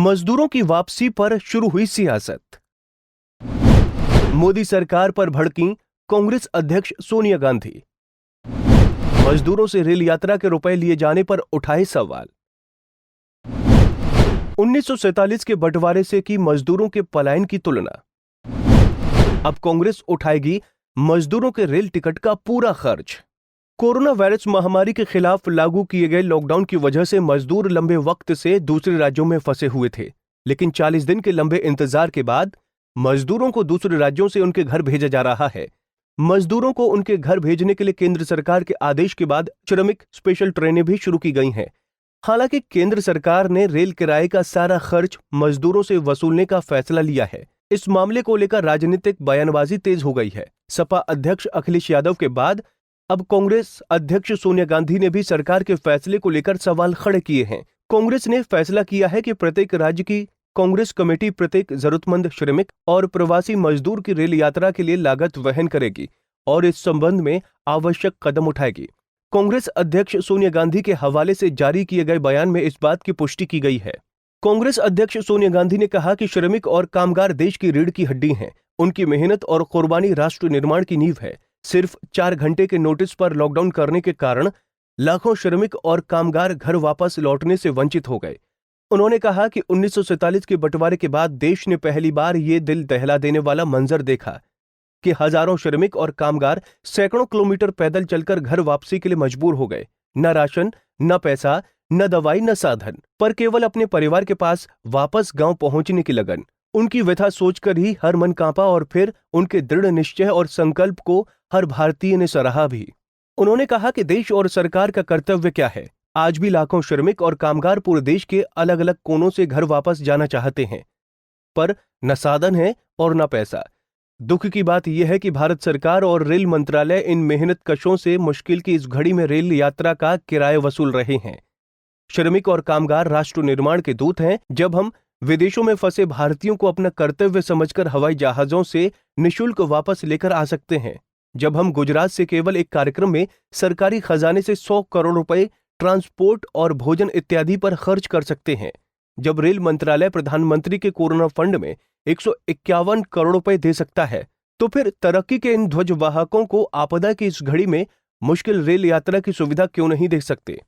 मजदूरों की वापसी पर शुरू हुई सियासत। मोदी सरकार पर भड़कीं कांग्रेस अध्यक्ष सोनिया गांधी। मजदूरों से रेल यात्रा के रुपए लिए जाने पर उठाए सवाल। 1947 के बंटवारे से की मजदूरों के पलायन की तुलना। अब कांग्रेस उठाएगी मजदूरों के रेल टिकट का पूरा खर्च। कोरोना वायरस महामारी के खिलाफ लागू किए गए लॉकडाउन की वजह से मजदूर लंबे वक्त से दूसरे राज्यों में फंसे हुए थे, लेकिन 40 दिन के लंबे इंतजार के बाद मजदूरों को दूसरे राज्यों से उनके घर भेजा जा रहा है। मजदूरों को उनके घर भेजने के लिए केंद्र सरकार के आदेश के बाद श्रमिक स्पेशल ट्रेनें भी शुरू की गई हैं। हालांकि केंद्र सरकार ने रेल किराए का सारा खर्च मजदूरों से वसूलने का फैसला लिया है। इस मामले को लेकर राजनीतिक बयानबाजी तेज हो गई है। सपा अध्यक्ष अखिलेश यादव के बाद अब कांग्रेस अध्यक्ष सोनिया गांधी ने भी सरकार के फैसले को लेकर सवाल खड़े किए हैं। कांग्रेस ने फैसला किया है कि प्रत्येक राज्य की कांग्रेस कमेटी प्रत्येक जरूरतमंद श्रमिक और प्रवासी मजदूर की रेल यात्रा के लिए लागत वहन करेगी और इस संबंध में आवश्यक कदम उठाएगी। कांग्रेस अध्यक्ष सोनिया गांधी के हवाले से जारी किए गए बयान में इस बात की पुष्टि की गई है। कांग्रेस अध्यक्ष सोनिया गांधी ने कहा कि श्रमिक और कामगार देश की रीढ़ की हड्डी हैं। उनकी मेहनत और कुर्बानी राष्ट्र निर्माण की नींव है। सिर्फ 4 घंटे के नोटिस पर लॉकडाउन करने के कारण लाखों श्रमिक और कामगार घर वापस लौटने से वंचित हो गए। उन्होंने कहा कि 1947 के बंटवारे के बाद देश ने पहली बार ये दिल दहला देने वाला मंजर देखा कि हजारों श्रमिक और कामगार सैकड़ों किलोमीटर पैदल चलकर घर वापसी के लिए मजबूर हो गए। न राशन, न पैसा, न दवाई, न साधन, पर केवल अपने परिवार के पास वापस गांव पहुंचने की लगन। उनकी व्यथा सोचकर ही हर मन कांपा और फिर उनके दृढ़ निश्चय और संकल्प को हर भारतीय ने सराहा भी। उन्होंने कहा कि देश और सरकार का कर्तव्य क्या है। आज भी लाखों श्रमिक और कामगार पूरे देश के अलग अलग कोनों से घर वापस जाना चाहते हैं, पर न साधन है और न पैसा। दुख की बात यह है कि भारत सरकार और रेल मंत्रालय इन मेहनत कशों से मुश्किल की इस घड़ी में रेल यात्रा का किराया वसूल रहे हैं। श्रमिक और कामगार राष्ट्र निर्माण के दूत हैं। जब हम विदेशों में फंसे भारतीयों को अपना कर्तव्य समझकर हवाई जहाजों से निःशुल्क वापस लेकर आ सकते हैं, जब हम गुजरात से केवल एक कार्यक्रम में सरकारी खजाने से 100 करोड़ रुपए ट्रांसपोर्ट और भोजन इत्यादि पर खर्च कर सकते हैं, जब रेल मंत्रालय प्रधानमंत्री के कोरोना फंड में 151 करोड़ रुपए दे सकता है, तो फिर तरक्की के इन ध्वजवाहकों को आपदा की इस घड़ी में मुश्किल रेल यात्रा की सुविधा क्यों नहीं दे सकते।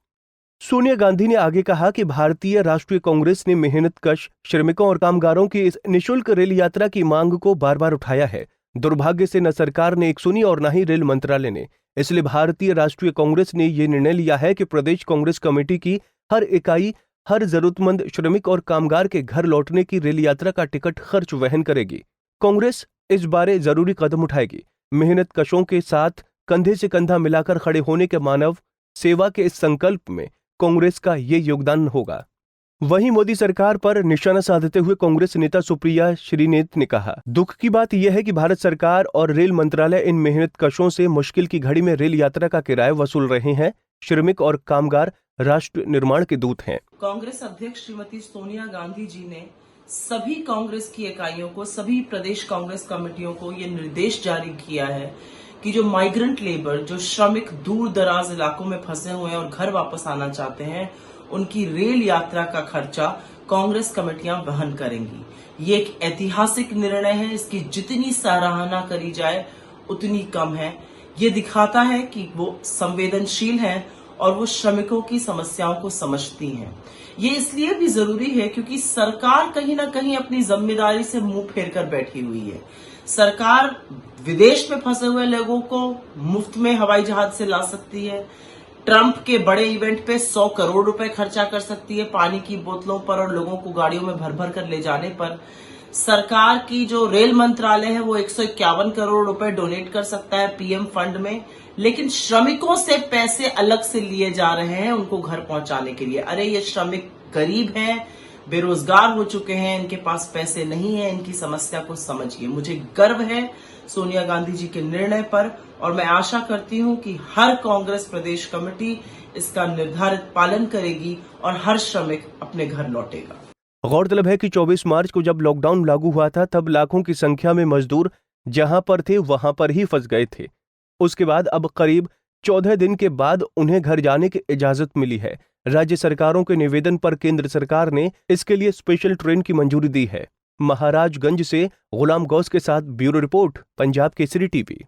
सोनिया गांधी ने आगे कहा कि भारतीय राष्ट्रीय कांग्रेस ने मेहनतकश श्रमिकों और कामगारों की इस निःशुल्क रेल यात्रा की मांग को बार बार उठाया है। दुर्भाग्य से न सरकार ने एक सुनी और न ही रेल मंत्रालय ने। इसलिए भारतीय राष्ट्रीय कांग्रेस ने यह निर्णय लिया है कि प्रदेश कांग्रेस कमेटी की हर इकाई हर जरूरतमंद श्रमिक और कामगार के घर लौटने की रेल यात्रा का टिकट खर्च वहन करेगी। कांग्रेस इस बारे जरूरी कदम उठाएगी। मेहनत कशों के साथ कंधे से कंधा मिलाकर खड़े होने के मानव सेवा के इस संकल्प में कांग्रेस का ये योगदान होगा। वहीं मोदी सरकार पर निशाना साधते हुए कांग्रेस नेता सुप्रिया श्रीनेत ने कहा, दुख की बात यह है कि भारत सरकार और रेल मंत्रालय इन मेहनत कशों से मुश्किल की घड़ी में रेल यात्रा का किराया वसूल रहे हैं। श्रमिक और कामगार राष्ट्र निर्माण के दूत हैं। कांग्रेस अध्यक्ष श्रीमती सोनिया गांधी जी ने सभी कांग्रेस की इकाइयों को, सभी प्रदेश कांग्रेस कमेटियों को ये निर्देश जारी किया है कि जो माइग्रेंट लेबर, जो श्रमिक दूर दराज इलाकों में फंसे हुए हैं और घर वापस आना चाहते हैं, उनकी रेल यात्रा का खर्चा कांग्रेस कमेटियां वहन करेंगी। ये एक ऐतिहासिक निर्णय है। इसकी जितनी सराहना करी जाए उतनी कम है। ये दिखाता है कि वो संवेदनशील हैं और वो श्रमिकों की समस्याओं को समझती हैं। ये इसलिए भी जरूरी है क्योंकि सरकार कहीं ना कहीं अपनी जिम्मेदारी से मुंह फेर कर बैठी हुई है। सरकार विदेश में फंसे हुए लोगों को मुफ्त में हवाई जहाज से ला सकती है। ट्रंप के बड़े इवेंट पे 100 करोड़ रुपए खर्चा कर सकती है, पानी की बोतलों पर और लोगों को गाड़ियों में भर भर कर ले जाने पर। सरकार की जो रेल मंत्रालय है वो 151 करोड़ रुपए डोनेट कर सकता है पीएम फंड में, लेकिन श्रमिकों से पैसे अलग से लिए जा रहे हैं उनको घर पहुंचाने के लिए। अरे ये श्रमिक गरीब हैं, बेरोजगार हो चुके हैं, इनके पास पैसे नहीं है, इनकी समस्या को समझिए। मुझे गर्व है सोनिया गांधी जी के निर्णय पर और मैं आशा करती हूं कि हर कांग्रेस प्रदेश कमेटी इसका निर्धारित पालन करेगी और हर श्रमिक अपने घर लौटेगा। गौरतलब है कि 24 मार्च को जब लॉकडाउन लागू हुआ था तब लाखों की संख्या में मजदूर जहां पर थे वहां पर ही फंस गए थे। उसके बाद अब करीब 14 दिन के बाद उन्हें घर जाने की इजाजत मिली है। राज्य सरकारों के निवेदन पर केंद्र सरकार ने इसके लिए स्पेशल ट्रेन की मंजूरी दी है। महाराजगंज से गुलाम गौस के साथ bureau report, Punjab Kesari TV.